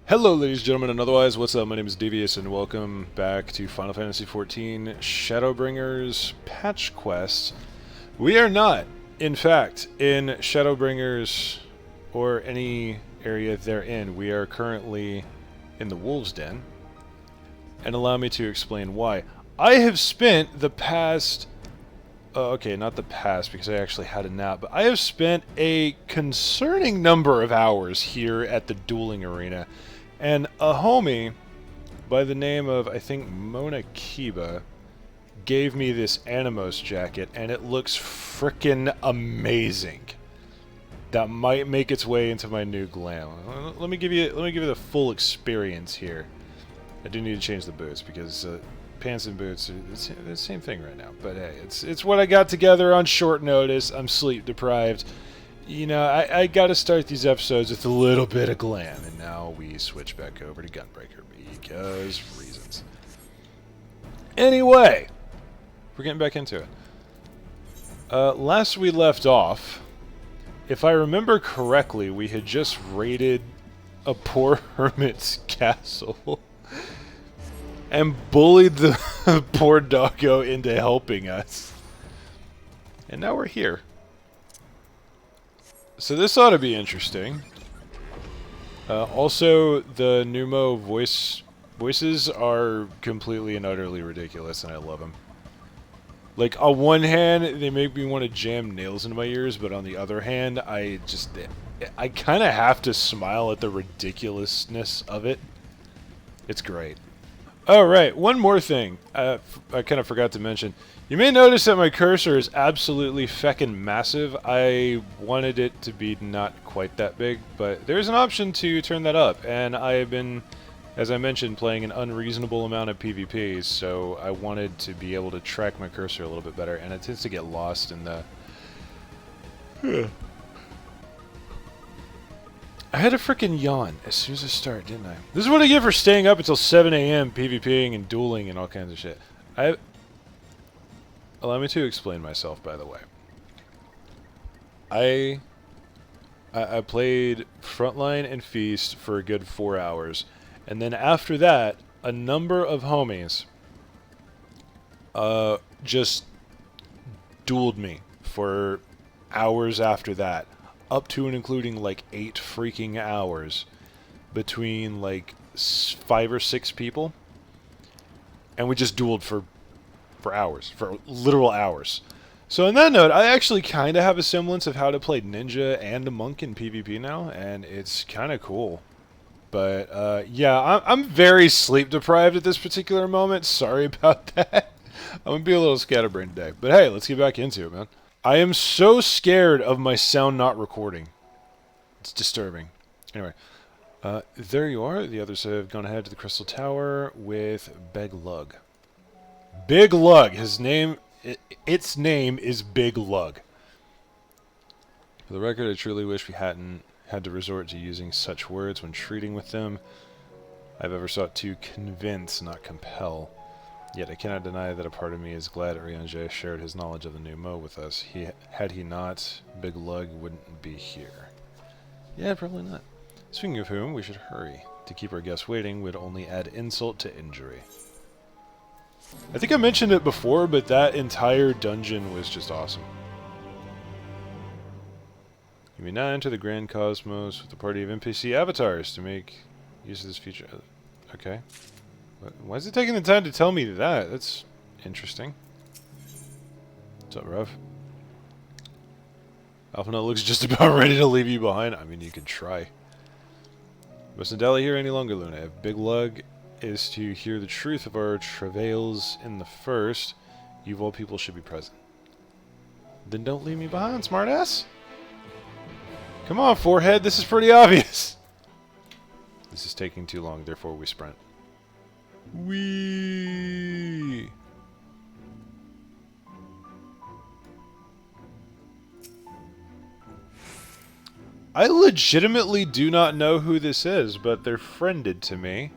Hello ladies and gentlemen and otherwise, what's up? My name is Devious and welcome back to Final Fantasy XIV Shadowbringers Patch Quest. We are not, in fact, in Shadowbringers or any area therein. We are currently in the Wolves' Den. And allow me to explain why. I have spent the past... okay, not the past because I actually had a nap, but I have spent a concerning number of hours here at the dueling arena. And a homie by the name of, I think, Mona Kiba gave me this Animos jacket, and it looks frickin' amazing. That might make its way into my new glam. Let me give you the full experience here. I do need to change the boots because pants and boots are the same thing right now. But hey, it's what I got together on short notice. I'm sleep deprived. You know, I got to start these episodes with a little bit of glam, and now we switch back over to Gunbreaker because reasons. Anyway, we're getting back into it. Last we left off, if I remember correctly, we had just raided a poor hermit's castle and bullied the poor doggo into helping us. And now we're here. So this ought to be interesting. Also, the Numo voices are completely and utterly ridiculous, and I love them. Like, on one hand, they make me want to jam nails into my ears, but on the other hand, I kind of have to smile at the ridiculousness of it. It's great. Oh, right, one more thing I kind of forgot to mention. You may notice that my cursor is absolutely feckin' massive. I wanted it to be not quite that big, but there's an option to turn that up, and I have been, as I mentioned, playing an unreasonable amount of PvPs, so I wanted to be able to track my cursor a little bit better, and it tends to get lost in the... I had a frickin' yawn as soon as I started, didn't I? This is what I get for staying up until 7 AM PvPing and dueling and all kinds of shit. Allow me to explain myself, by the way. I played Frontline and Feast for a good 4 hours, and then after that, a number of homies just dueled me for hours after that, up to and including like 8 freaking hours between like 5 or 6 people, and we just dueled for hours, for literal hours. So on that note, I actually kind of have a semblance of how to play ninja and a monk in PvP now, and it's kind of cool. But yeah, I'm very sleep deprived at this particular moment. Sorry about that. I'm gonna be a little scatterbrained today. But hey, let's get back into it, man. I am so scared of my sound not recording. It's disturbing. Anyway, there you are. The others have gone ahead to the Crystal Tower with Beq Lugg. Beq Lugg. His name, its name is Beq Lugg. For the record, I truly wish we hadn't had to resort to using such words when treating with them. I've ever sought to convince, not compel. Yet I cannot deny that a part of me is glad Ryanje shared his knowledge of the new Mo with us. Had he not, Beq Lugg wouldn't be here. Yeah, probably not. Speaking of whom, we should hurry. To keep our guests waiting would only add insult to injury. I think I mentioned it before, but that entire dungeon was just awesome. You may now enter the Grand Cosmos with a party of NPC avatars to make use of this feature. Okay. Why is it taking the time to tell me that? That's interesting. What's up, Rev? Alphanut looks just about ready to leave you behind. I mean, you can try. Mustn't dally here any longer, Luna. If Beq Lugg is to hear the truth of our travails in the first, you of all people should be present. Then don't leave me behind, smartass. Come on, forehead. This is pretty obvious. This is taking too long, therefore we sprint. Whee! I legitimately do not know who this is, but they're friended to me.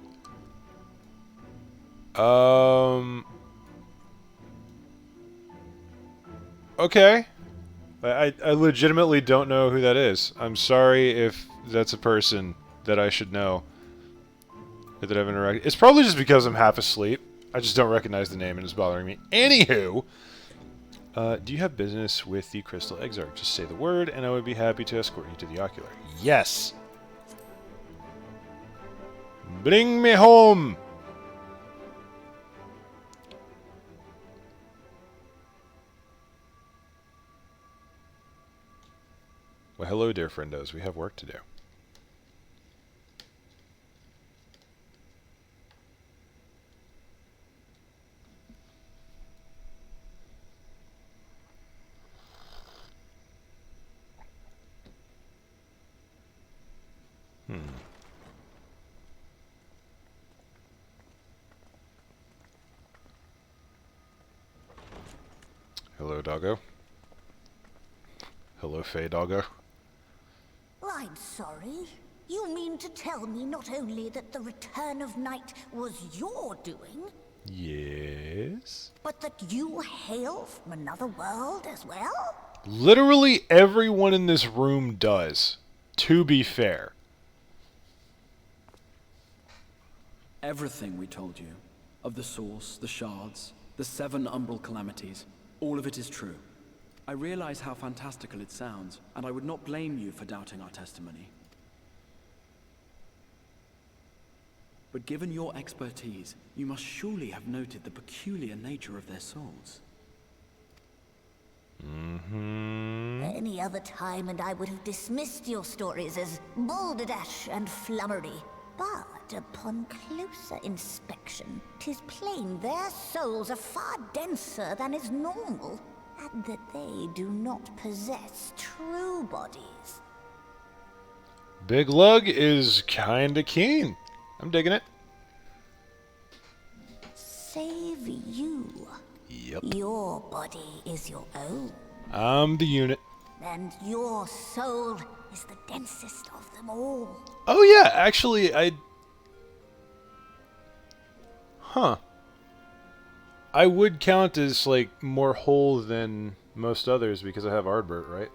Okay. I legitimately don't know who that is. I'm sorry if that's a person that I should know. That I've interacted. It's probably just because I'm half asleep. I just don't recognize the name and it's bothering me. Anywho, do you have business with the Crystal Exarch? Just say the word, and I would be happy to escort you to the ocular. Yes. Bring me home. Well, hello, dear friendos. We have work to do. Hello, doggo. Hello, Fey doggo. I'm sorry. You mean to tell me not only that the return of night was your doing, Yes? but that you hail from another world as well? Literally everyone in this room does, to be fair. Everything we told you, of the source, the shards, the 7 umbral calamities, all of it is true. I realize how fantastical it sounds, and I would not blame you for doubting our testimony. But given your expertise, you must surely have noted the peculiar nature of their souls. Any other time and I would have dismissed your stories as balderdash and flummery. But upon closer inspection, 'tis plain their souls are far denser than is normal, and that they do not possess true bodies. Beq Lugg is kinda keen. I'm digging it. Save you. Yep. Your body is your own, I'm the unit. and your soul is the densest of them all. Oh yeah, actually, I would count as, like, more whole than most others because I have Ardbert, right?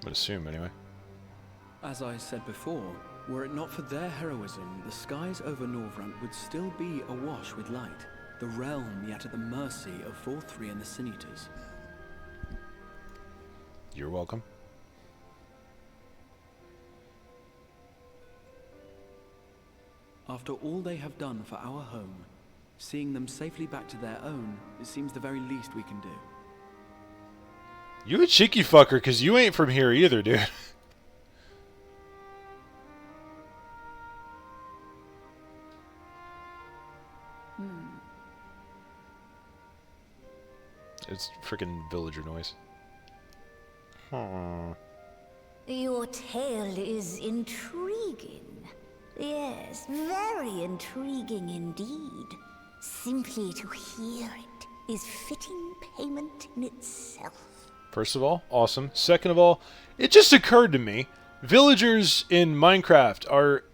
Would assume, anyway. As I said before, were it not for their heroism, the skies over Norvrant would still be awash with light, the realm yet at the mercy of Vorthri and the Sin Eaters. You're welcome. After all they have done for our home, seeing them safely back to their own, it seems the very least we can do. You a cheeky fucker, because you ain't from here either, dude. It's freaking villager noise. Your tale is intriguing. Yes, very intriguing indeed. Simply to hear it is fitting payment in itself. First of all, awesome. Second of all, it just occurred to me, villagers in Minecraft are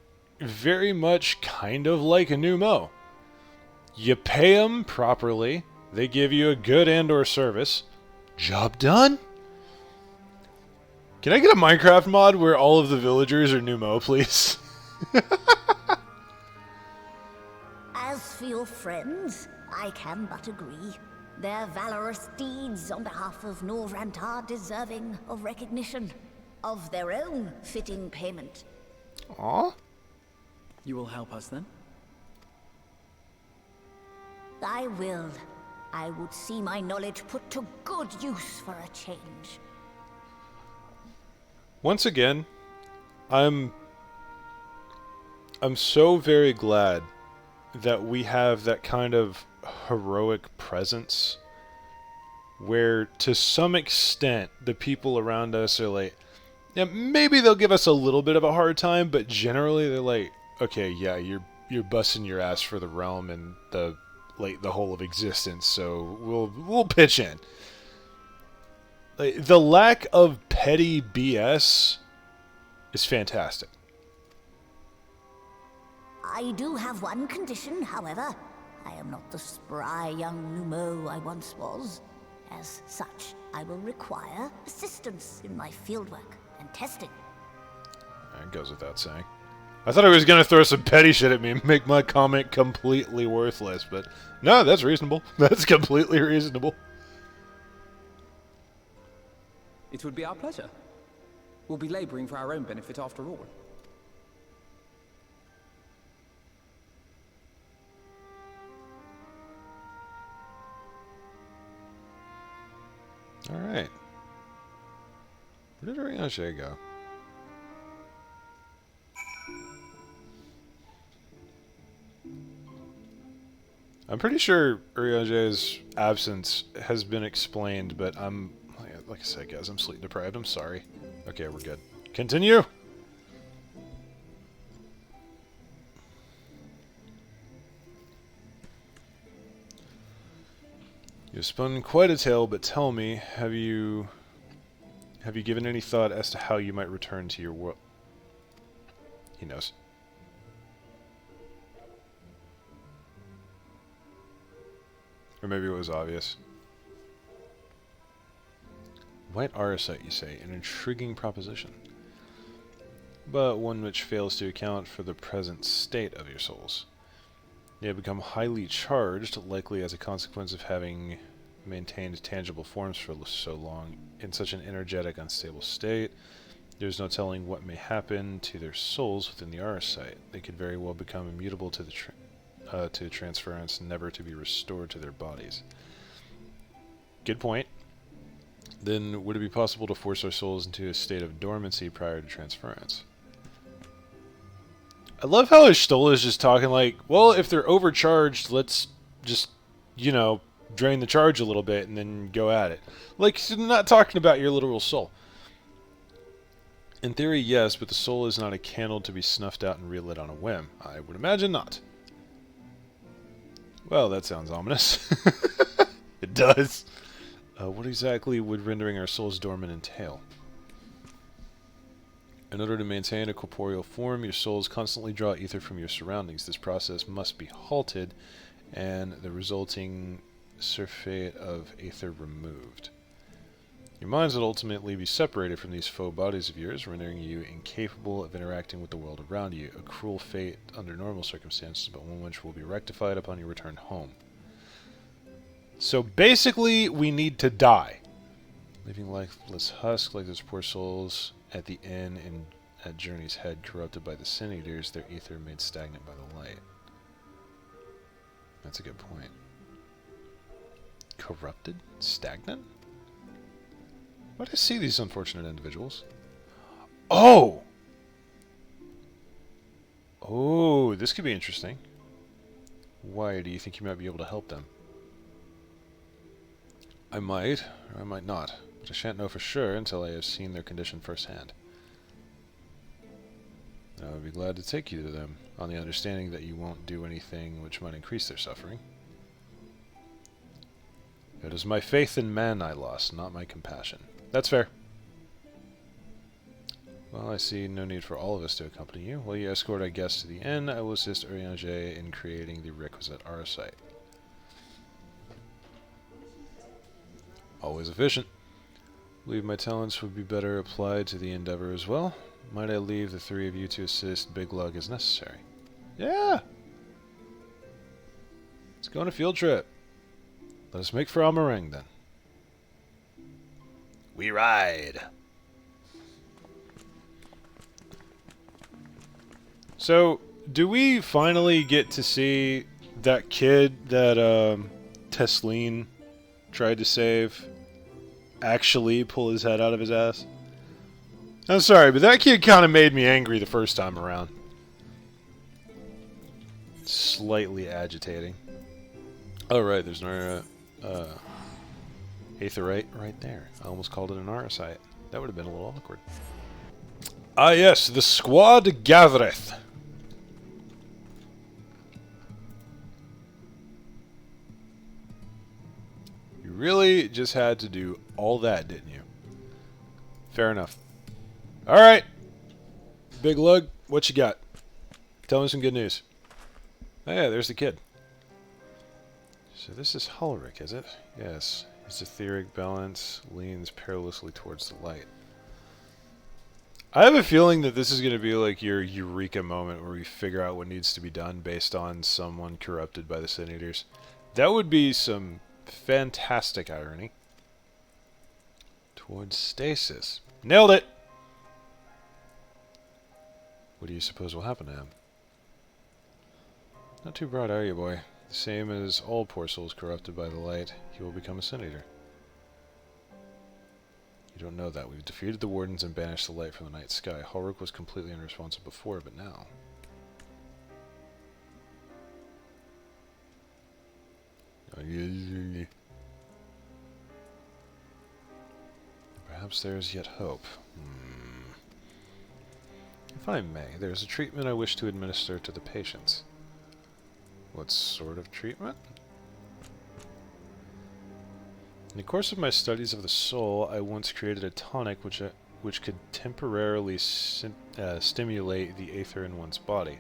very much kind of like a pneumo. You pay them properly, they give you a good and/or service. Job done? Can I get a Minecraft mod where all of the villagers are pneumo, please? As for your friends, I can but agree. Their valorous deeds on behalf of Norvrant are deserving of recognition, of their own fitting payment. Aw. You will help us then? I will. I would see my knowledge put to good use for a change. Once again, I'm so very glad that we have that kind of heroic presence where to some extent the people around us are like, yeah, maybe they'll give us a little bit of a hard time, but generally they're like, okay, yeah, you're busting your ass for the realm and the whole of existence, so we'll pitch in. Like, the lack of petty BS is fantastic. I do have one condition, however. I am not the spry young pneumo I once was. As such, I will require assistance in my fieldwork and testing. That goes without saying. I thought he was going to throw some petty shit at me and make my comment completely worthless, but no, that's reasonable. That's completely reasonable. It would be our pleasure. We'll be laboring for our own benefit after all. Alright. Where did Oriange go? I'm pretty sure Uriange's absence has been explained, but like I said, guys, I'm sleep deprived. I'm sorry. Okay, we're good. Continue! You've spun quite a tale, but tell me, have you given any thought as to how you might return to your world? He knows. Or maybe it was obvious. White Arsite, you say, an intriguing proposition, but one which fails to account for the present state of your souls. They have become highly charged, likely as a consequence of having maintained tangible forms for so long. In such an energetic, unstable state, there's no telling what may happen to their souls within the Arsite. They could very well become immutable to the transference, never to be restored to their bodies. Good point. Then, would it be possible to force our souls into a state of dormancy prior to transference? I love how Stola is just talking like, well, if they're overcharged, let's just, you know, drain the charge a little bit and then go at it. Like, not talking about your literal soul. In theory, yes, but the soul is not a candle to be snuffed out and relit on a whim. I would imagine not. Well, that sounds ominous. It does. What exactly would rendering our souls dormant entail? In order to maintain a corporeal form, your souls constantly draw ether from your surroundings. This process must be halted, and the resulting surfeit of ether removed. Your minds would ultimately be separated from these faux bodies of yours, rendering you incapable of interacting with the world around you. A cruel fate under normal circumstances, but one which will be rectified upon your return home. So basically, we need to die. Leaving lifeless husk like those poor souls at the inn at Journey's Head, corrupted by the Sin Eaters, their ether made stagnant by the light. That's a good point. Corrupted? Stagnant? Why do I see these unfortunate individuals? Oh! Oh, this could be interesting. Why do you think you might be able to help them? I might, or I might not, but I shan't know for sure until I have seen their condition firsthand. I would be glad to take you to them, on the understanding that you won't do anything which might increase their suffering. It is my faith in man I lost, not my compassion. That's fair. Well, I see no need for all of us to accompany you. While you escort our guests to the inn, I will assist Uriange in creating the requisite Arsite. Always efficient. I believe my talents would be better applied to the endeavor as well. Might I leave the three of you to assist Beq Lugg as necessary? Yeah! Let's go on a field trip. Let us make for Almerang, then. We ride! So, do we finally get to see that kid that Tesleen tried to save actually pull his head out of his ass? I'm sorry, but that kid kind of made me angry the first time around. Slightly agitating. Oh, right, there's an Aetherite right there. I almost called it an Arsite. That would have been a little awkward. Ah, yes, the squad gathereth. You really just had to do all that, didn't you? Fair enough. Alright. Beq Lugg, what you got? Tell me some good news. Oh yeah, there's the kid. So this is Hulric, is it? Yes. His etheric balance leans perilously towards the light. I have a feeling that this is going to be like your eureka moment where we figure out what needs to be done based on someone corrupted by the Sin Eaters. That would be some fantastic irony. Towards stasis. Nailed it! What do you suppose will happen to him? Not too broad, are you, boy? The same as all poor souls corrupted by the light, he will become a Sin Eater. You don't know that. We've defeated the Wardens and banished the light from the night sky. Ulrich was completely unresponsive before, but now... Perhaps there is yet hope. If I may, there is a treatment I wish to administer to the patients. What sort of treatment? In the course of my studies of the soul, I once created a tonic which could temporarily stimulate the aether in one's body.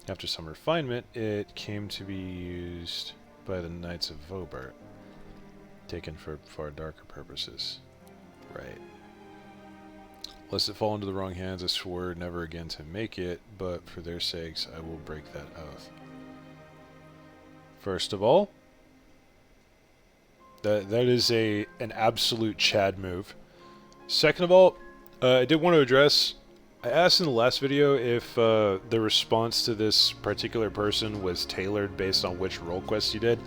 After some refinement, it came to be used by the Knights of Vobert, taken for far darker purposes. Right. Lest it fall into the wrong hands, I swore never again to make it, but for their sakes, I will break that oath. First of all, that is an absolute Chad move. Second of all, I did want to address, I asked in the last video if the response to this particular person was tailored based on which role quest you did.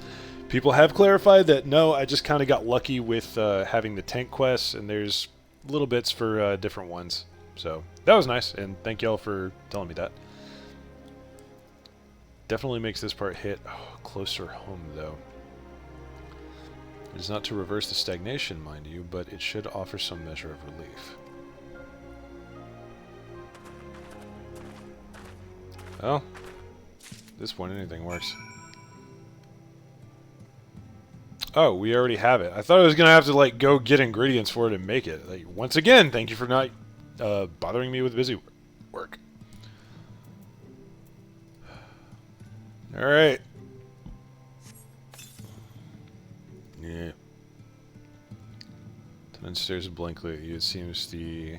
People have clarified that no, I just kind of got lucky with having the tank quests, and there's little bits for different ones. So that was nice, and thank y'all for telling me that. Definitely makes this part hit closer home, though. It is not to reverse the stagnation, mind you, but it should offer some measure of relief. Well, at this point anything works. Oh, we already have it. I thought I was gonna have to like go get ingredients for it and make it. Like, once again, thank you for not bothering me with busy work. All right. Yeah. Then stares blankly at you. It seems the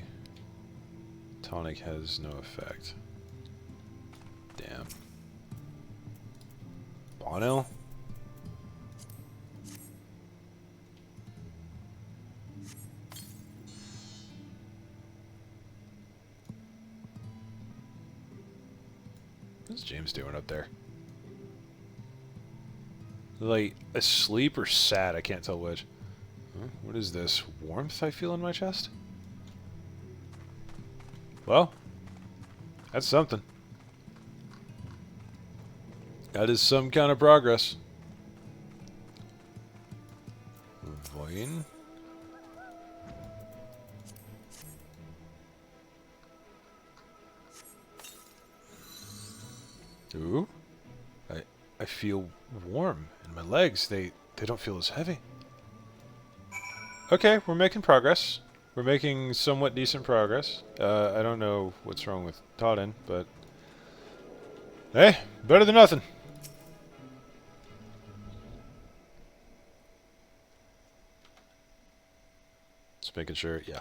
tonic has no effect. Damn. Bono? What's James doing up there? Like, asleep or sad? I can't tell which. Huh? What is this? Warmth I feel in my chest? Well, that's something. That is some kind of progress. Voin. Ooh. I feel warm in my legs. They don't feel as heavy. Okay, we're making progress. We're making somewhat decent progress. I don't know what's wrong with Toddin, but hey, better than nothing. Just making sure, yeah.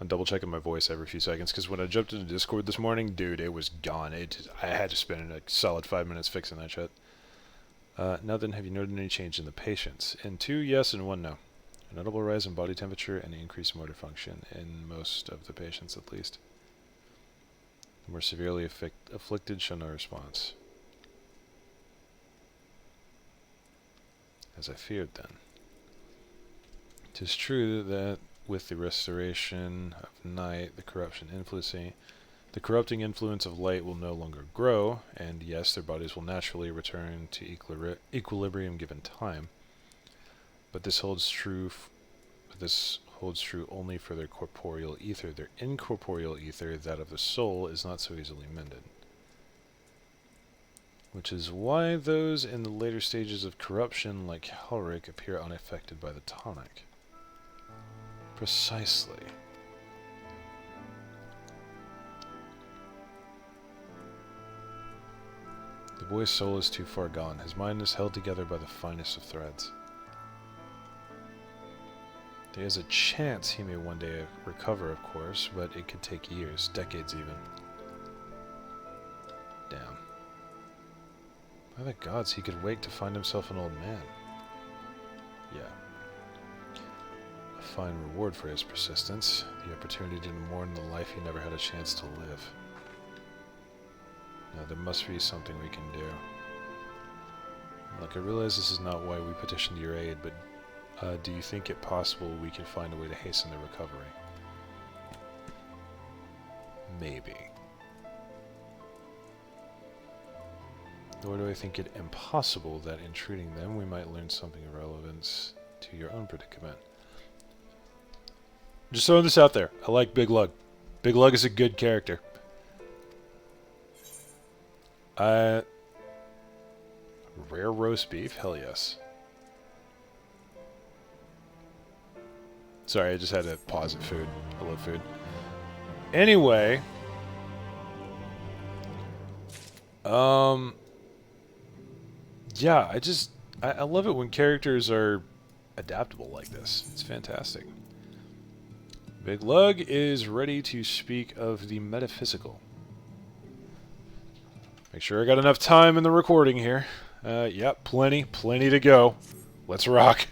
I'm double checking my voice every few seconds because when I jumped into Discord this morning, dude, it was gone. I had to spend a solid 5 minutes fixing that shit. Now then, have you noted any change in the patients? In 2, yes, and 1, no. A notable rise in body temperature and increased motor function, in most of the patients at least. The more severely afflicted show no response. As I feared then. 'Tis true that with the restoration of night, the corrupting influence of light will no longer grow, and yes, their bodies will naturally return to equilibrium given time. But this holds true only for their corporeal ether. Their incorporeal ether, that of the soul, is not so easily mended. Which is why those in the later stages of corruption, like Ulrich, appear unaffected by the tonic. Precisely. The boy's soul is too far gone. His mind is held together by the finest of threads. There's a chance he may one day recover, of course, but it could take years, decades even. Damn. By the gods, he could wake to find himself an old man. Yeah. A fine reward for his persistence, the opportunity to mourn the life he never had a chance to live. Now, there must be something we can do. Look, I realize this is not why we petitioned your aid, but do you think it possible we can find a way to hasten the recovery? Maybe. Nor do I think it impossible that in treating them we might learn something of relevance to your own predicament. Just throwing this out there. I like Beq Lugg. Beq Lugg is a good character. Rare roast beef? Hell yes. Sorry, I just had to pause at food. I love food. Anyway. Yeah, I love it when characters are adaptable like this. It's fantastic. Beq Lugg is ready to speak of the metaphysical. Make sure I got enough time in the recording here. Yep, plenty to go. Let's rock.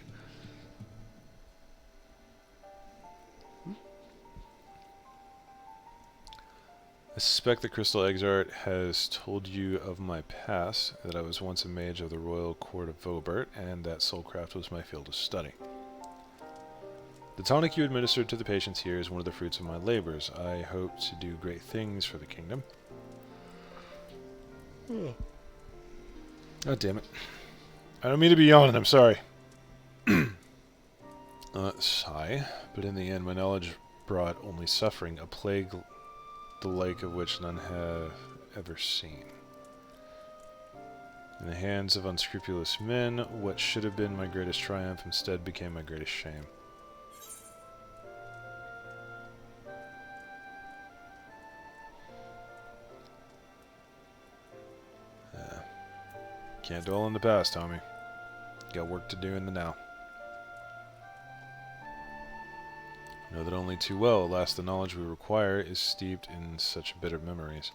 I suspect the Crystal Exart has told you of my past, that I was once a mage of the Royal Court of Vobert, and that soulcraft was my field of study. The tonic you administered to the patients here is one of the fruits of my labors. I hope to do great things for the kingdom. God damn it. I don't mean to be yawning, I'm sorry. Sigh. But in the end, my knowledge brought only suffering, a plague the like of which none have ever seen. In the hands of unscrupulous men, what should have been my greatest triumph instead became my greatest shame. Can't dwell on the past, Tommy. Got work to do in the now. I know that only too well, alas, the knowledge we require is steeped in such bitter memories.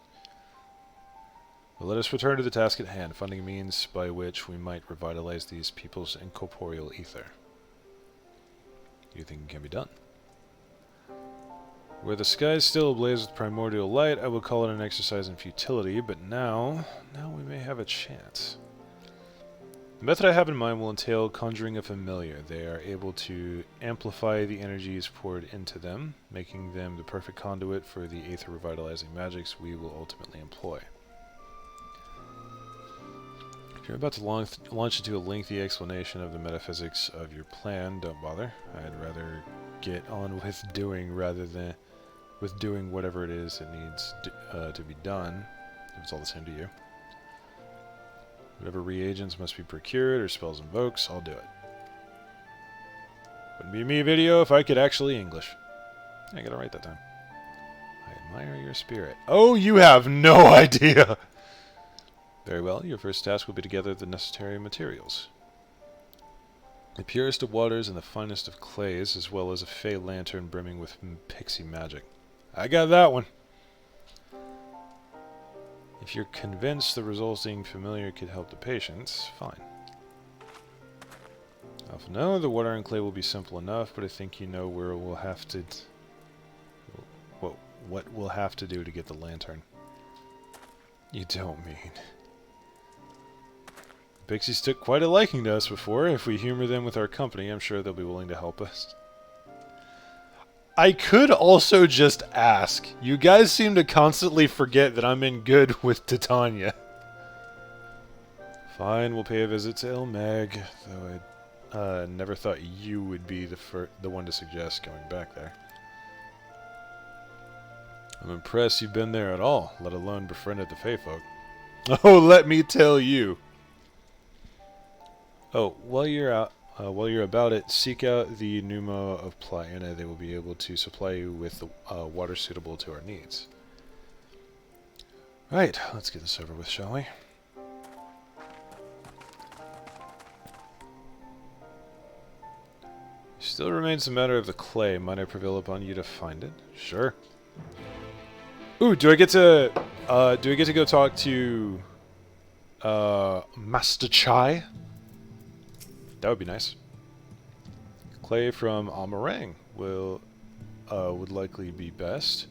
But let us return to the task at hand, finding a means by which we might revitalize these people's incorporeal ether. Do you think it can be done? Where the sky is still ablaze with primordial light, I would call it an exercise in futility, but now we may have a chance. The method I have in mind will entail conjuring a familiar. They are able to amplify the energies poured into them, making them the perfect conduit for the aether revitalizing magics we will ultimately employ. If you're about to launch into a lengthy explanation of the metaphysics of your plan, don't bother. I'd rather get on with doing rather than with doing whatever it is that needs to be done, if it's all the same to you. Whatever reagents must be procured or spells invoked, I'll do it. Wouldn't be a me video if I could actually English. I got it right that time. I admire your spirit. Oh, you have no idea! Very well, your first task will be to gather the necessary materials. The purest of waters and the finest of clays, as well as a fey lantern brimming with pixie magic. I got that one! If you're convinced the resulting familiar could help the patients, fine. Alpha, no, the water and clay will be simple enough, but I think you know where we'll have to... what we'll have to do to get the lantern. You don't mean... The pixies took quite a liking to us before. If we humor them with our company, I'm sure they'll be willing to help us. I could also just ask. You guys seem to constantly forget that I'm in good with Titania. Fine, we'll pay a visit to Ilmeg, though I never thought you would be the one to suggest going back there. I'm impressed you've been there at all, let alone befriended the Fey folk. Oh, let me tell you. Oh, while you're about it, seek out the Pneuma of Plaiana. They will be able to supply you with the water suitable to our needs. Right, let's get this over with, shall we? You Still remains a matter of the clay. Might I prevail upon you to find it? Sure. Ooh, do I get to go talk to Master Chai? That would be nice. Clay from Amarang would likely be best.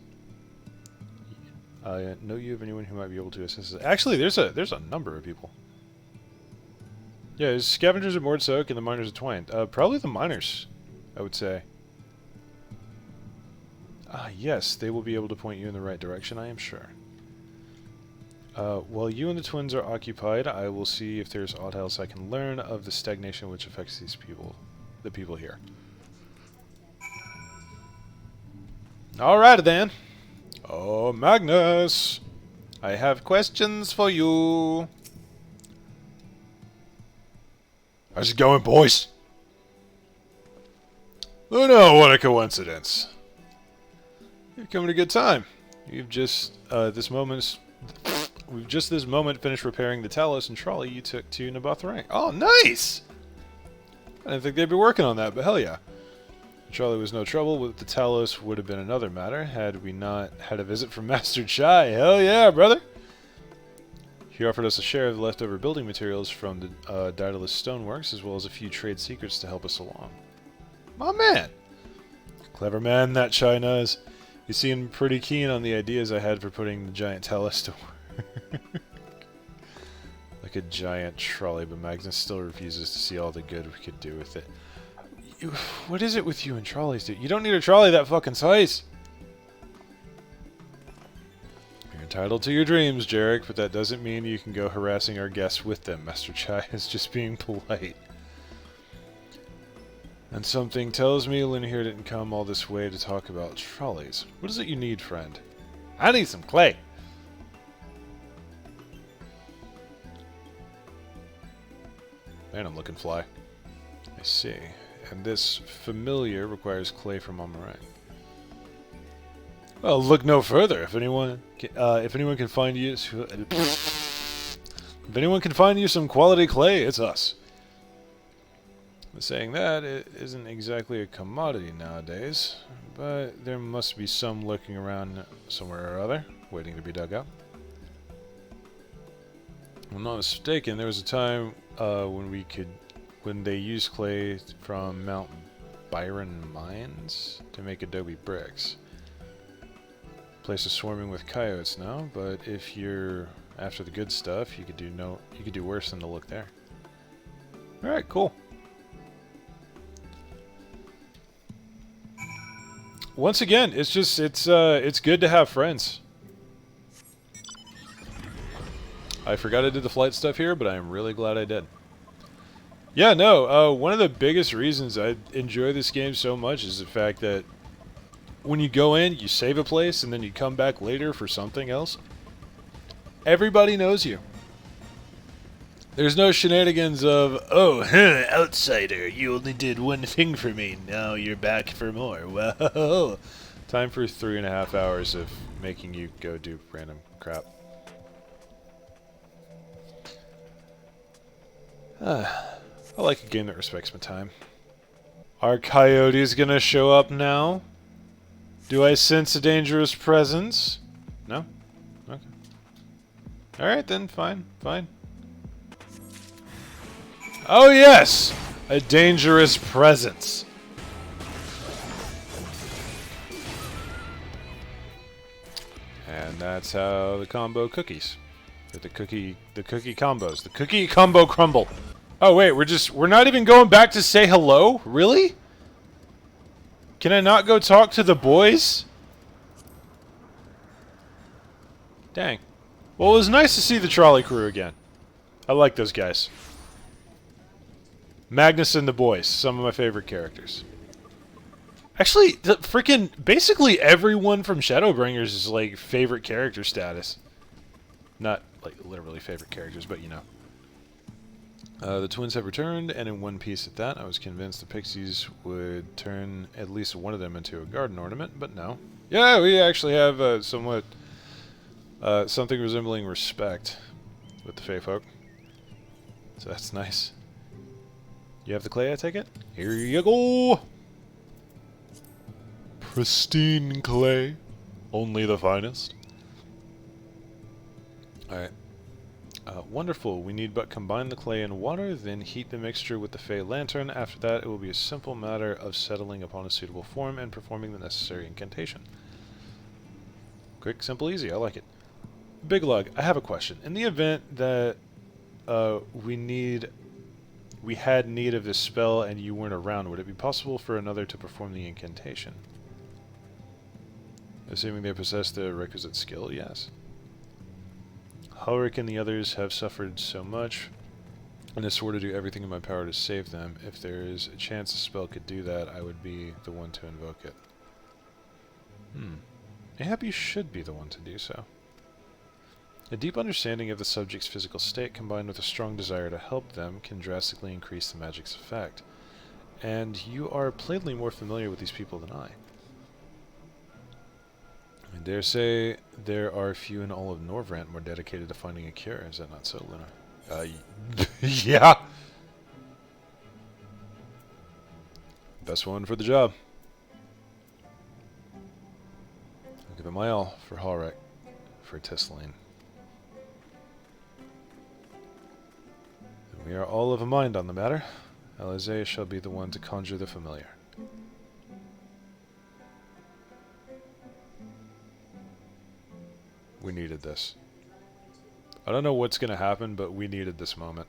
Know you of anyone who might be able to assist us? Actually, there's a number of people. Yeah, there's scavengers at Mord's Oak and the miners at Twine. Probably the miners, I would say. Ah, yes, they will be able to point you in the right direction, I am sure. While you and the twins are occupied, I will see if there's aught else I can learn of the stagnation which affects these people, the people here. Alright then. Oh, Magnus! I have questions for you. How's it going, boys? Oh no, what a coincidence. You're coming at a good time. You've just, we've just this moment finished repairing the Talos and trolley you took to Nabathrang. Oh, nice! I didn't think they'd be working on that, but hell yeah. The trolley was no trouble. With the Talos would have been another matter had we not had a visit from Master Chai. Hell yeah, brother! He offered us a share of the leftover building materials from the Daedalus Stoneworks, as well as a few trade secrets to help us along. My man! Clever man, that Chai knows. He seemed pretty keen on the ideas I had for putting the giant Talos to work. Like a giant trolley, but Magnus still refuses to see all the good we could do with it. What is it with you and trolleys, dude? You don't need a trolley that fucking size! You're entitled to your dreams, Jarek, but that doesn't mean you can go harassing our guests with them. Master Chai is just being polite. And something tells me Lynn here didn't come all this way to talk about trolleys. What is it you need, friend? I need some clay! Man, I'm looking fly. I see. And this familiar requires clay from Amarang. Well, look no further. If anyone can find you, if anyone can find you some quality clay, it's us. But saying that, it isn't exactly a commodity nowadays, but there must be some lurking around somewhere or other, waiting to be dug up. If I'm not mistaken, there was a time when they used clay from Mount Byron mines to make adobe bricks. Place is swarming with coyotes now, but if you're after the good stuff, you could do worse than to look there. All right, cool. Once again, it's good to have friends. I forgot I did the flight stuff here, but I am really glad I did. Yeah, no, one of the biggest reasons I enjoy this game so much is the fact that when you go in, you save a place, and then you come back later for something else. Everybody knows you. There's no shenanigans of, oh, outsider, you only did one thing for me, now you're back for more. Whoa. Time for 3.5 hours of making you go do random crap. I like a game that respects my time. Are coyotes gonna show up now? Do I sense a dangerous presence? No? Okay. Alright then, fine, fine. Oh yes! A dangerous presence. And that's how the combo cookies. The cookie combos. The cookie combo crumble. Oh wait, we're not even going back to say hello? Really? Can I not go talk to the boys? Dang. Well, it was nice to see the trolley crew again. I like those guys. Magnus and the boys, some of my favorite characters. Actually, the freaking basically everyone from Shadowbringers is like favorite character status. Not like literally favorite characters, but you know. The twins have returned, and in one piece at that. I was convinced the pixies would turn at least one of them into a garden ornament, but no. Yeah, we actually have somewhat something resembling respect with the Fey folk. So that's nice. You have the clay, I take it? Here you go! Pristine clay. Only the finest. Alright. Wonderful. We need but combine the clay and water, then heat the mixture with the Fey Lantern. After that, it will be a simple matter of settling upon a suitable form and performing the necessary incantation. Quick, simple, easy. I like it. Beq Lugg, I have a question. In the event that we had need of this spell and you weren't around, would it be possible for another to perform the incantation? Assuming they possess the requisite skill, yes. Ulrich and the others have suffered so much, and I swore to do everything in my power to save them. If there is a chance a spell could do that, I would be the one to invoke it. Mayhap you should be the one to do so. A deep understanding of the subject's physical state combined with a strong desire to help them can drastically increase the magic's effect. And you are plainly more familiar with these people than I. I dare say there are few in all of Norvrant more dedicated to finding a cure. Is that not so, Luna? Yeah! Best one for the job. I'll give it my all for Ulrich, for Tisseline. We are all of a mind on the matter. Alize shall be the one to conjure the familiar. We needed this. I don't know what's going to happen, but we needed this moment.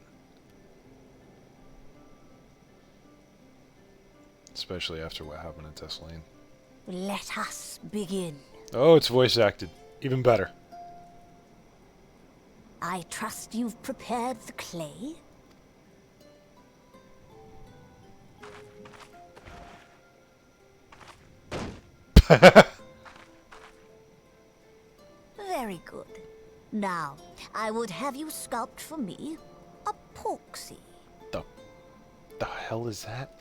Especially after what happened in Tisseline. Let us begin. Oh, it's voice acted. Even better. I trust you've prepared the clay? Very good. Now, I would have you sculpt for me a porksy. The hell is that?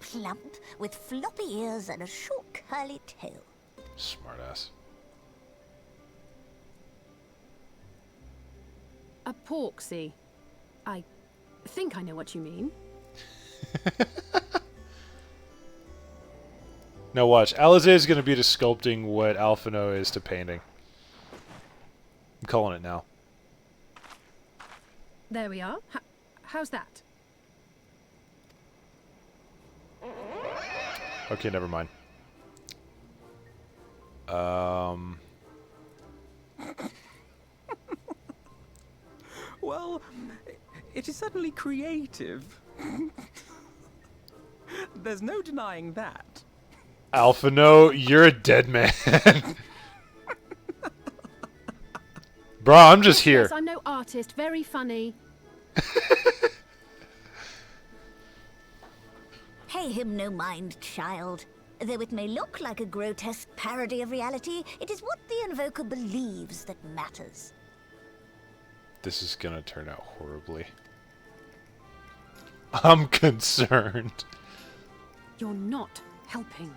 Plump, with floppy ears and a short curly tail. Smartass. A porksy. I think I know what you mean. Now watch, Alize is going to be to sculpting what Alphino is to painting. I'm calling it now. There we are. How's that? Okay, never mind. Well, it is certainly creative. There's no denying that. Alphino, you're a dead man. Bruh, I'm just here. Yes, I'm no artist. Very funny. Pay him no mind, child. Though it may look like a grotesque parody of reality, it is what the invoker believes that matters. This is gonna turn out horribly. I'm concerned. You're not helping.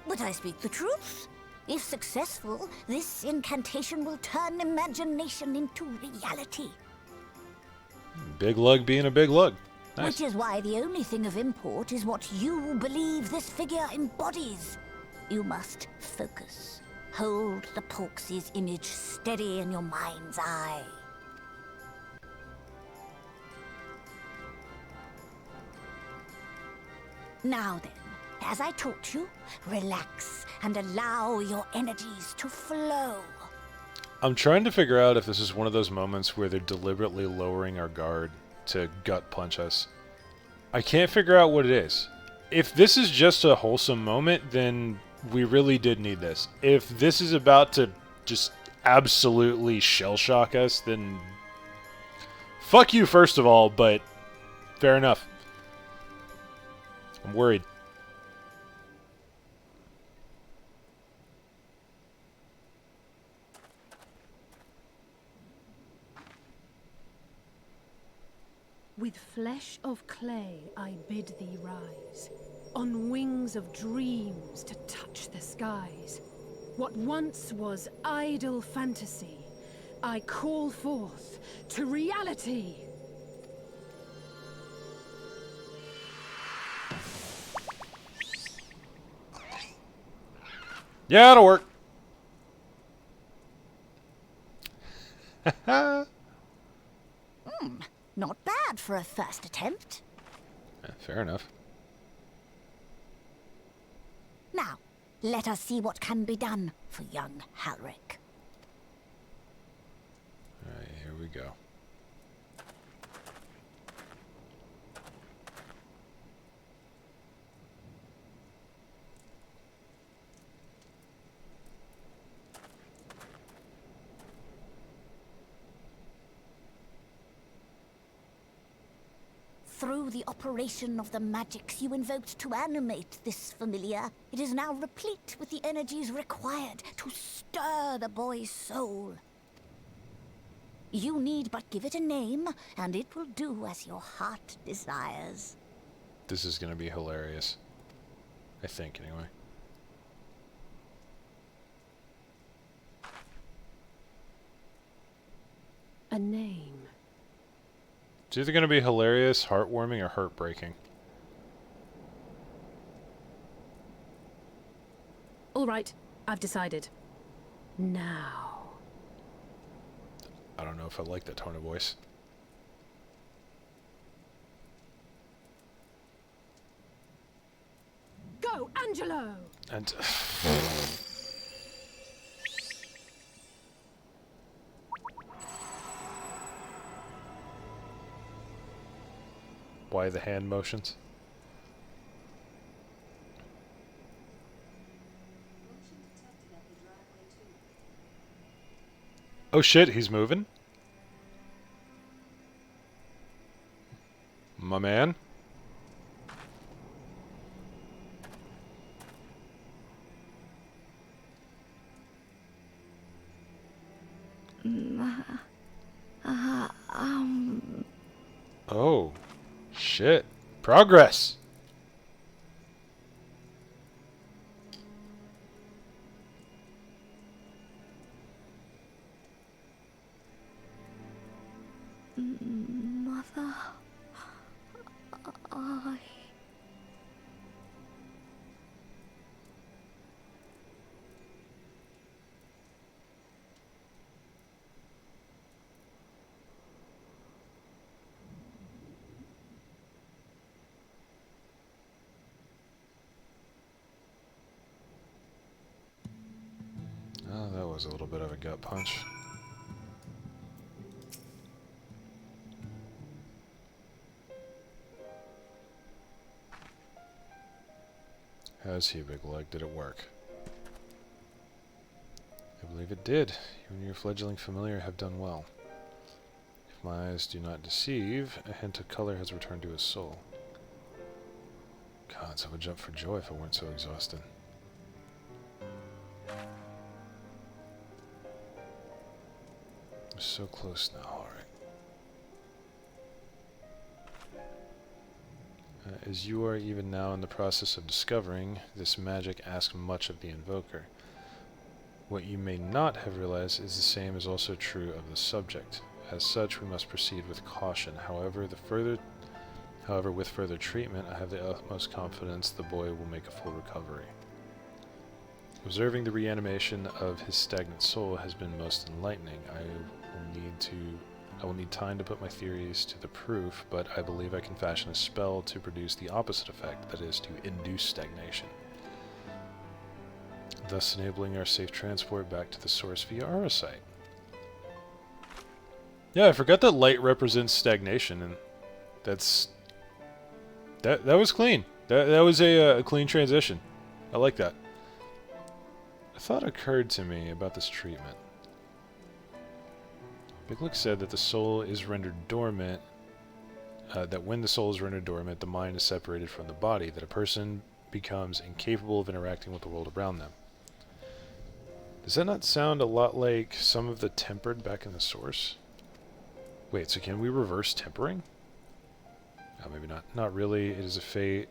But I speak the truth. If successful, this incantation will turn imagination into reality. Beq Lugg being a Beq Lugg. Nice. Which is why the only thing of import is what you believe this figure embodies. You must focus. Hold the porksy's image steady in your mind's eye. Now then, as I taught you, relax and allow your energies to flow. I'm trying to figure out if this is one of those moments where they're deliberately lowering our guard to gut punch us. I can't figure out what it is. If this is just a wholesome moment, then we really did need this. If this is about to just absolutely shell-shock us, then fuck you first of all, but fair enough. I'm worried. With flesh of clay I bid thee rise, on wings of dreams to touch the skies. What once was idle fantasy, I call forth to reality. Yeah, it'll work. Not bad for a first attempt. Fair enough. Now, let us see what can be done for young Halric. Alright, here we go. Through the operation of the magics you invoked to animate this familiar, it is now replete with the energies required to stir the boy's soul. You need but give it a name, and it will do as your heart desires. This is going to be hilarious. I think, anyway. A name. It's either going to be hilarious, heartwarming, or heartbreaking. All right, I've decided. Now. I don't know if I like that tone of voice. Go, Angelo! And... Why the hand motions? Oh shit, he's moving? My man? Oh. Shit. Progress! Mother... I... Oh, that was a little bit of a gut punch. How's he, Beq Lugg? Did it work? I believe it did. You and your fledgling familiar have done well. If my eyes do not deceive, a hint of color has returned to his soul. Gods, I would jump for joy if I weren't so exhausted. We're so close now, alright. As you are even now in the process of discovering, this magic asks much of the invoker. What you may not have realized is the same is also true of the subject. As such, we must proceed with caution. However, with further treatment, I have the utmost confidence the boy will make a full recovery. Observing the reanimation of his stagnant soul has been most enlightening. I will need time to put my theories to the proof, but I believe I can fashion a spell to produce the opposite effect, that is, to induce stagnation, thus enabling our safe transport back to the source via Arasite. Yeah, I forgot that light represents stagnation, and that was clean. That was a clean transition. I like that. A thought occurred to me about this treatment. Beq Lugg said that the soul is rendered dormant, that when the soul is rendered dormant, the mind is separated from the body, that a person becomes incapable of interacting with the world around them. Does that not sound a lot like some of the tempered back in the source? Wait, so can we reverse tempering? Oh, maybe not. Not really. It is a fate.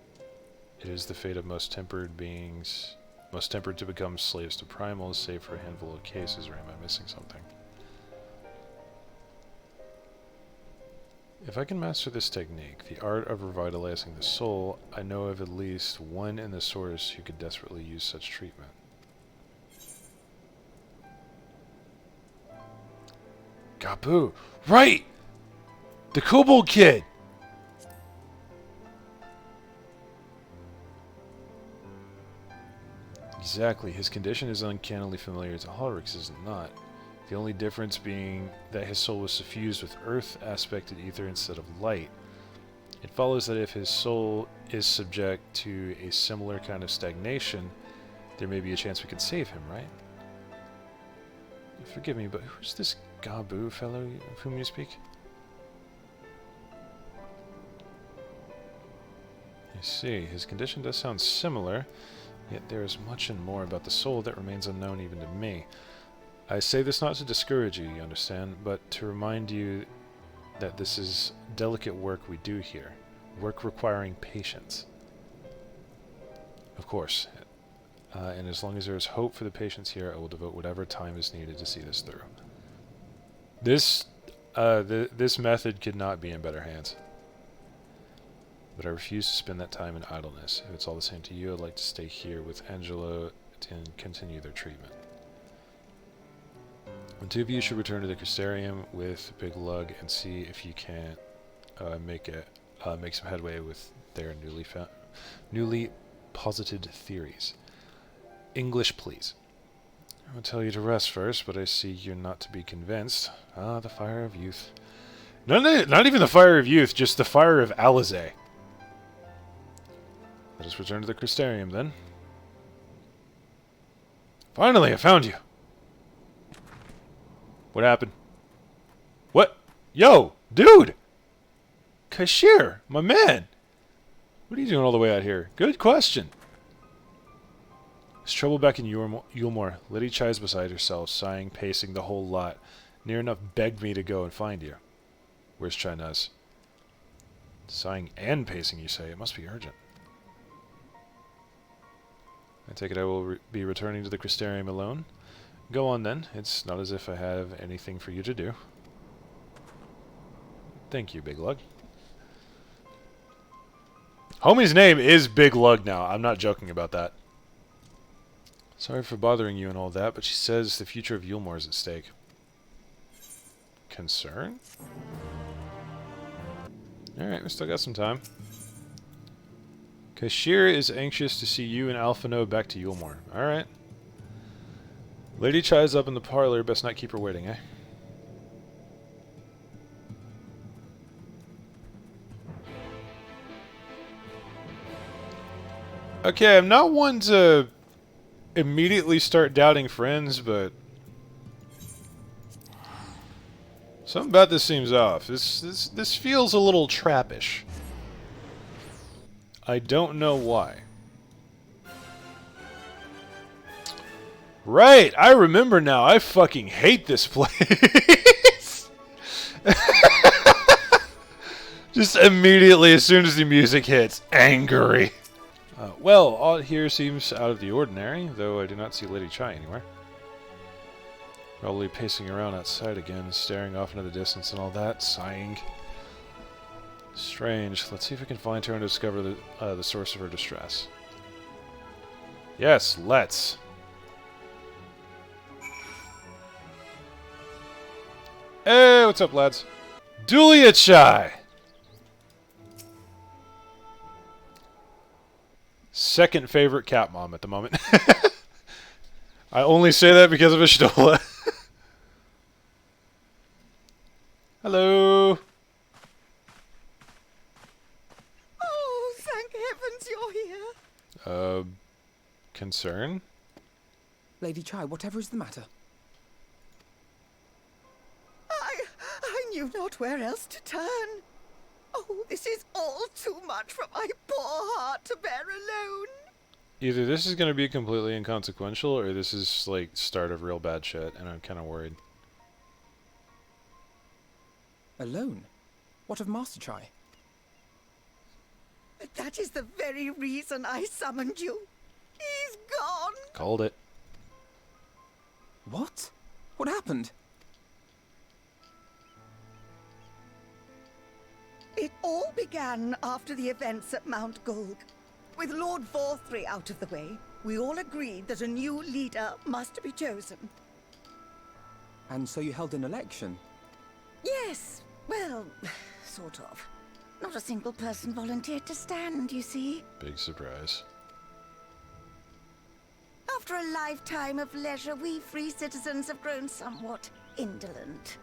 It is the fate of most tempered beings. Most tempered to become slaves to primals, save for a handful of cases, or am I missing something? If I can master this technique, the art of revitalizing the soul, I know of at least one in the source who could desperately use such treatment. Gabu. Right! The kobold kid! Exactly. His condition is uncannily familiar to Ulrich's, is it not? The only difference being that his soul was suffused with earth-aspected ether instead of light. It follows that if his soul is subject to a similar kind of stagnation, there may be a chance we could save him, right? Forgive me, but who's this Gabu fellow of whom you speak? I see. His condition does sound similar, yet there is much and more about the soul that remains unknown even to me. I say this not to discourage you, you understand, but to remind you that this is delicate work we do here. Work requiring patience. Of course. And as long as there is hope for the patients here, I will devote whatever time is needed to see this through. This method could not be in better hands. But I refuse to spend that time in idleness. If it's all the same to you, I'd like to stay here with Angelo to continue their treatment. The two of you should return to the Crystarium with Beq Lugg and see if you can make some headway with their newly posited theories. English, please. I will tell you to rest first, but I see you're not to be convinced. Ah, the fire of youth. Not even the fire of youth, just the fire of Alizé. Let us return to the Crystarium, then. Finally, I found you! What happened? What? Yo, dude! Kashir, my man! What are you doing all the way out here? Good question. There's trouble back in Yulmore. Liddy chides beside herself, sighing, pacing the whole lot. Near enough begged me to go and find you. Where's Chinese? Sighing and pacing, you say? It must be urgent. I take it I will be returning to the Crystarium alone. Go on then. It's not as if I have anything for you to do. Thank you, Beq Lugg. Homie's name is Beq Lugg now. I'm not joking about that. Sorry for bothering you and all that, but she says the future of Yulmore is at stake. Concern? Alright, we still got some time. Kashir is anxious to see you and Alphino back to Yulmore. Alright. Lady Chai's up in the parlor, best not keep her waiting, eh? Okay, I'm not one to immediately start doubting friends, but something about this seems off. This feels a little trappish. I don't know why. Right, I remember now. I fucking hate this place. Just immediately, as soon as the music hits, angry. Well, all here seems out of the ordinary, though I do not see Lady Chai anywhere. Probably pacing around outside again, staring off into the distance and all that, sighing. Strange. Let's see if we can find her and discover the source of her distress. Yes, let's. Hey, what's up, lads? Dulia Chai! Second favorite cat mom at the moment. I only say that because of Ashtola. Hello. Oh, thank heavens you're here. Concern? Lady Chai, whatever is the matter? I knew not where else to turn. Oh, this is all too much for my poor heart to bear alone. Either this is going to be completely inconsequential, or this is, like, start of real bad shit, and I'm kind of worried. Alone? What of Master Chai? That is the very reason I summoned you. He's gone. Called it. What? What happened? It all began after the events at Mount Gulg. With Lord Vorthry out of the way, we all agreed that a new leader must be chosen. And so you held an election? Yes, well, sort of. Not a single person volunteered to stand, you see. Big surprise. After a lifetime of leisure, we free citizens have grown somewhat indolent.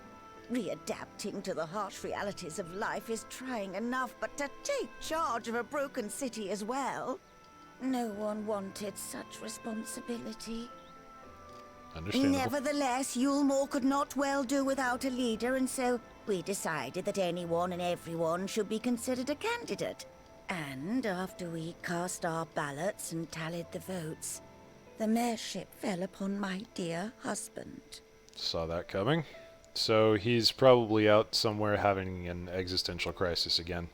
Readapting to the harsh realities of life is trying enough, but to take charge of a broken city as well? No one wanted such responsibility. Understandable. Nevertheless, Yulmore could not well do without a leader, and so we decided that anyone and everyone should be considered a candidate. And after we cast our ballots and tallied the votes, the mayorship fell upon my dear husband. Saw that coming. So he's probably out somewhere having an existential crisis again.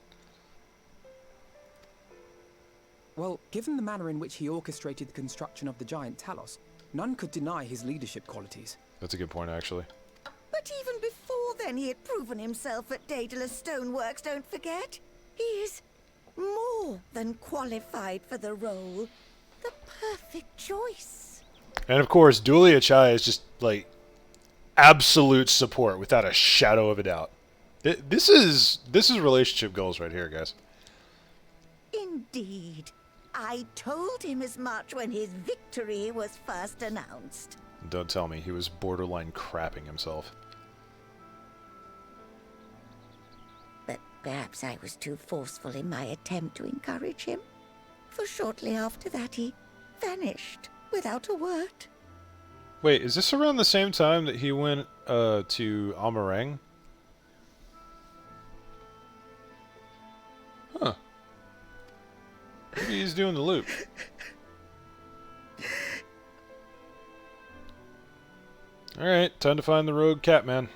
Well, given the manner in which he orchestrated the construction of the giant Talos, none could deny his leadership qualities. That's a good point, actually. But even before then, he had proven himself at Daedalus Stoneworks, don't forget. He is more than qualified for the role. The perfect choice. And of course, Dulia Chai is just, like, absolute support without a shadow of a doubt. This is relationship goals right here, guys. Indeed. I told him as much when his victory was first announced. Don't tell me he was borderline crapping himself. But perhaps I was too forceful in my attempt to encourage him. For shortly after that, he vanished without a word. Wait, is this around the same time that he went to Amarang? Huh. Maybe he's doing the loop. Alright, time to find the rogue Catman.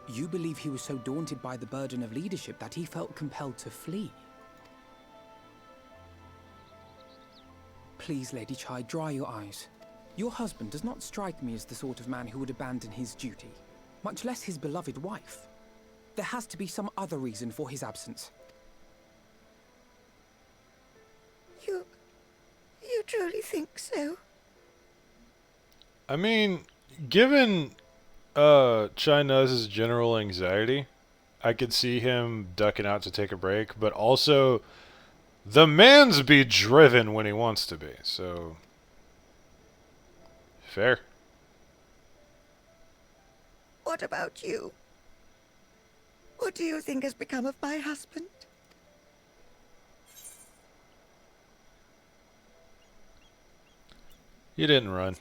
You believe he was so daunted by the burden of leadership that he felt compelled to flee? Please, Lady Chai, dry your eyes. Your husband does not strike me as the sort of man who would abandon his duty, much less his beloved wife. There has to be some other reason for his absence. You truly think so? I mean, given China's general anxiety, I could see him ducking out to take a break, but also the man's be driven when he wants to be, so fair. What about you? What do you think has become of my husband? He didn't run.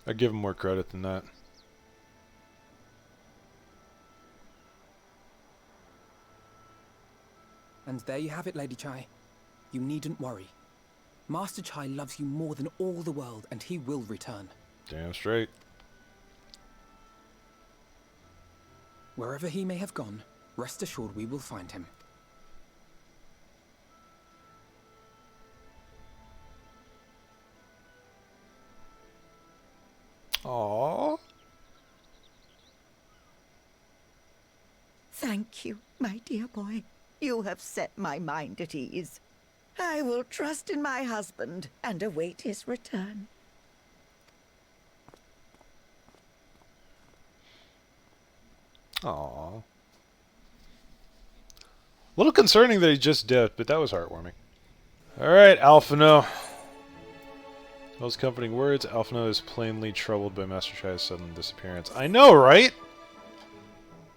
I'd give him more credit than that. And there you have it, Lady Chai. You needn't worry. Master Chai loves you more than all the world, and he will return. Damn straight. Wherever he may have gone, rest assured we will find him. Aww. Thank you, my dear boy. You have set my mind at ease. I will trust in my husband and await his return. Aww. A little concerning that he just dipped, but that was heartwarming. Alright, Alphino. Most comforting words. Alphino is plainly troubled by Master Chai's sudden disappearance. I know, right?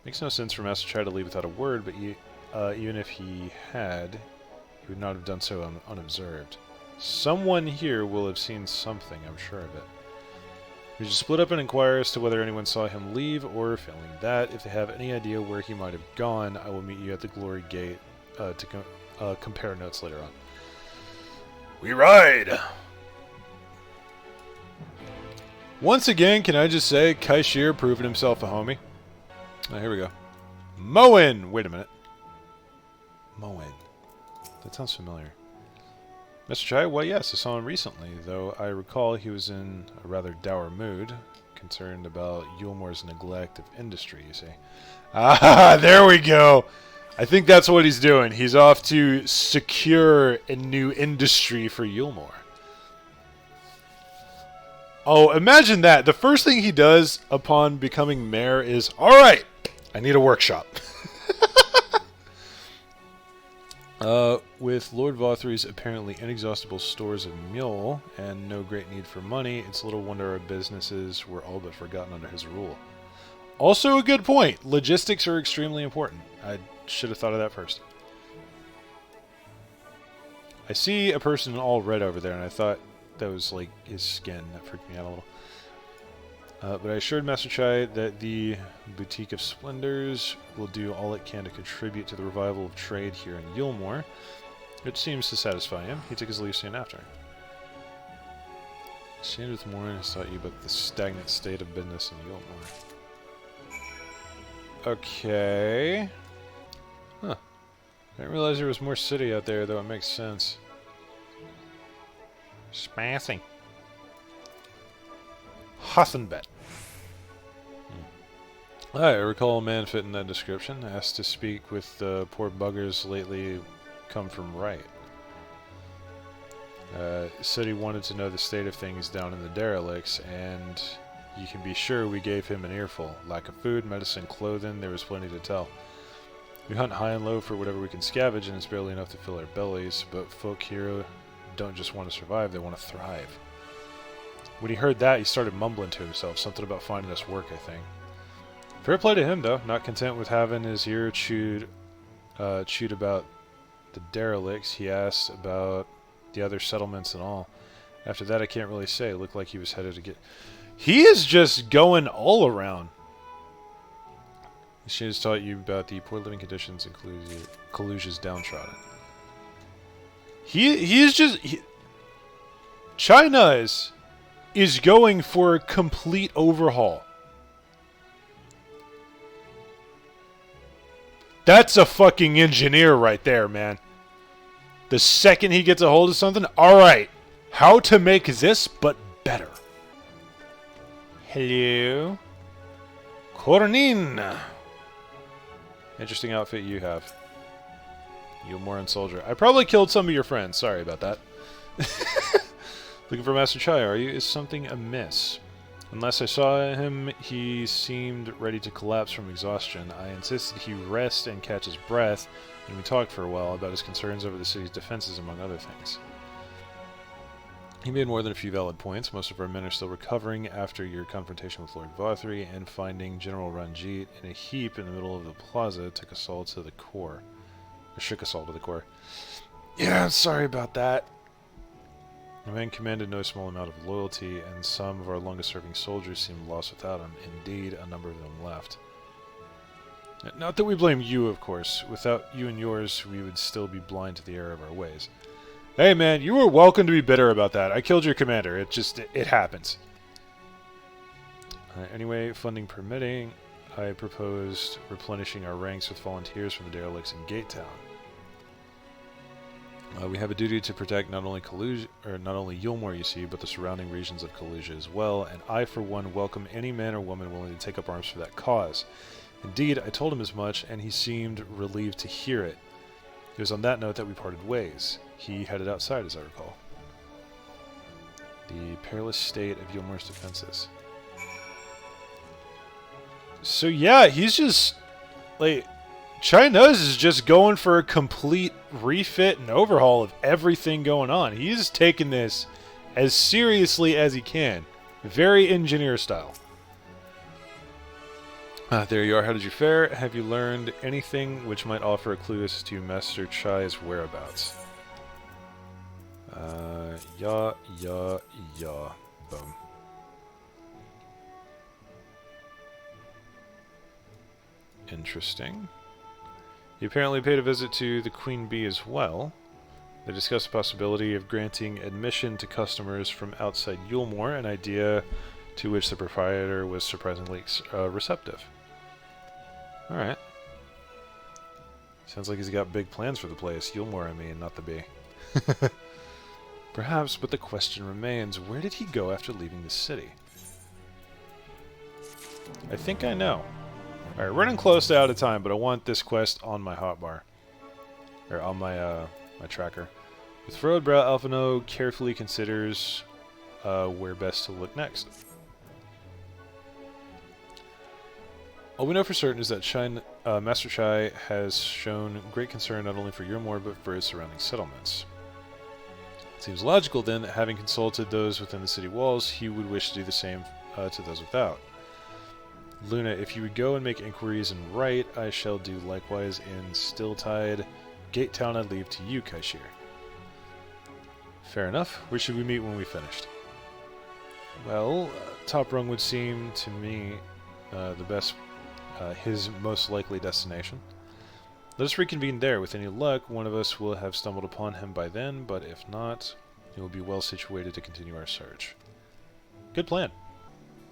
Makes no sense for Master Chai to leave without a word, but even if he had, he would not have done so unobserved. Someone here will have seen something, I'm sure of it. We should split up and inquire as to whether anyone saw him leave, or failing that, if they have any idea where he might have gone, I will meet you at the Glory Gate to compare notes later on. We ride! Once again, can I just say, Kaishir proving himself a homie. Oh, here we go. Moen! Wait a minute. Moen. That sounds familiar. Mr. Chai? Well, yes, I saw him recently, though I recall he was in a rather dour mood, concerned about Yulmore's neglect of industry, you see. Ah, there we go! I think that's what he's doing. He's off to secure a new industry for Yulmore. Oh, imagine that. The first thing he does upon becoming mayor is, alright, I need a workshop. With Lord Vothry's apparently inexhaustible stores of mule and no great need for money, it's little wonder our businesses were all but forgotten under his rule. Also a good point. Logistics are extremely important. I should have thought of that first. I see a person in all red over there, and I thought that was like his skin. That freaked me out a little. But I assured Master Chai that the Boutique of Splendors will do all it can to contribute to the revival of trade here in Yulmore, which seems to satisfy him. He took his leave soon after. Shamed with Morin has taught you about the stagnant state of business in Yulmore. Okay. Huh. I didn't realize there was more city out there, though it makes sense. Spassing. Hothenbet. I recall a man fitting that description. Asked to speak with the poor buggers lately come from right. Said he wanted to know the state of things down in the derelicts, and you can be sure we gave him an earful. Lack of food, medicine, clothing, there was plenty to tell. We hunt high and low for whatever we can scavenge, and it's barely enough to fill our bellies, but folk here don't just want to survive, they want to thrive. When he heard that, he started mumbling to himself, something about finding us work, I think. Fair play to him, though. Not content with having his ear chewed about the derelicts, he asked about the other settlements and all. After that, I can't really say. It looked like he was headed to get... He is just going all around. She has taught you about the poor living conditions in Kaluja's downtrodden. He is just... China is going for a complete overhaul. That's a fucking engineer right there, man. The second he gets a hold of something, alright, how to make this but better. Hello. Cornin. Interesting outfit you have. Yulmoran soldier. I probably killed some of your friends. Sorry about that. Looking for Master Chai, are you? Is something amiss? Unless I saw him, he seemed ready to collapse from exhaustion. I insisted he rest and catch his breath, and we talked for a while about his concerns over the city's defenses, among other things. He made more than a few valid points. Most of our men are still recovering after your confrontation with Lord Vothry, and finding General Ranjit in a heap in the middle of the plaza took us all to the core. Or shook us all to the core. Yeah, I'm sorry about that. The man commanded no small amount of loyalty, and some of our longest-serving soldiers seemed lost without him. Indeed, a number of them left. Not that we blame you, of course. Without you and yours, we would still be blind to the error of our ways. Hey, man, you were welcome to be bitter about that. I killed your commander. It happens. Anyway, funding permitting, I proposed replenishing our ranks with volunteers from the derelicts in Gate Town. We have a duty to protect not only Yulmore, you see, but the surrounding regions of Kaluja as well, and I, for one, welcome any man or woman willing to take up arms for that cause. Indeed, I told him as much, and he seemed relieved to hear it. It was on that note that we parted ways. He headed outside, as I recall. The perilous state of Yulmore's defenses. So yeah, he's just, like... China's is just going for a complete refit and overhaul of everything going on. He's taking this as seriously as he can. Very engineer style. There you are. How did you fare? Have you learned anything which might offer a clue as to Master Chai's whereabouts? Yeah. Boom. Interesting. He apparently paid a visit to the Queen Bee as well. They discussed the possibility of granting admission to customers from outside Yulmore, an idea to which the proprietor was surprisingly receptive. Alright. Sounds like he's got big plans for the place. Yulmore, I mean, not the Bee. Perhaps, but the question remains, where did he go after leaving the city? I think I know. Alright, running close to out of time, but I want this quest on my hotbar. Or on my my tracker. With furrowed brow, Alphino carefully considers where best to look next. All we know for certain is that Master Chai has shown great concern not only for Yurmore, but for his surrounding settlements. It seems logical, then, that having consulted those within the city walls, he would wish to do the same to those without. Luna, if you would go and make inquiries and write, I shall do likewise in Stilltide. Gate Town I leave to you, Kaishir. Fair enough. Where should we meet when we finished? Well, Top Rung would seem to me the best, his most likely destination. Let us reconvene there. With any luck, one of us will have stumbled upon him by then, but if not, he will be well situated to continue our search. Good plan.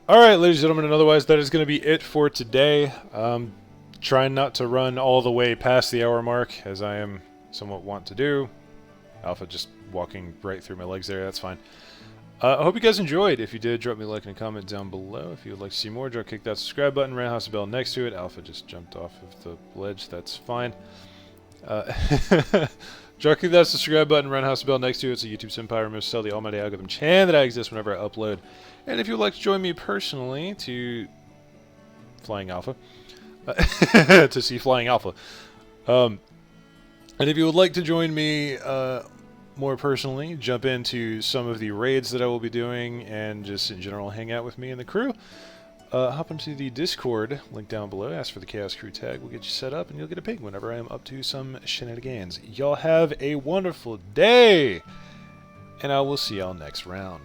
Alright, ladies and gentlemen, and otherwise, that is going to be it for today. Trying not to run all the way past the hour mark, as I am somewhat wont to do. Alpha just walking right through my legs there, that's fine. I hope you guys enjoyed. If you did, drop me a like and a comment down below. If you would like to see more, kick that subscribe button, roundhouse bell next to it. Alpha just jumped off of the ledge, that's fine. Kick that subscribe button, roundhouse bell next to it. It's a YouTube Senpai removes sell the almighty algorithm chan that I exist whenever I upload. And if you would like to join me personally to Flying Alpha, to see Flying Alpha, and if you would like to join me more personally, jump into some of the raids that I will be doing, and just in general hang out with me and the crew, hop into the Discord, link down below, ask for the Chaos Crew tag, we'll get you set up, and you'll get a ping whenever I am up to some shenanigans. Y'all have a wonderful day, and I will see y'all next round.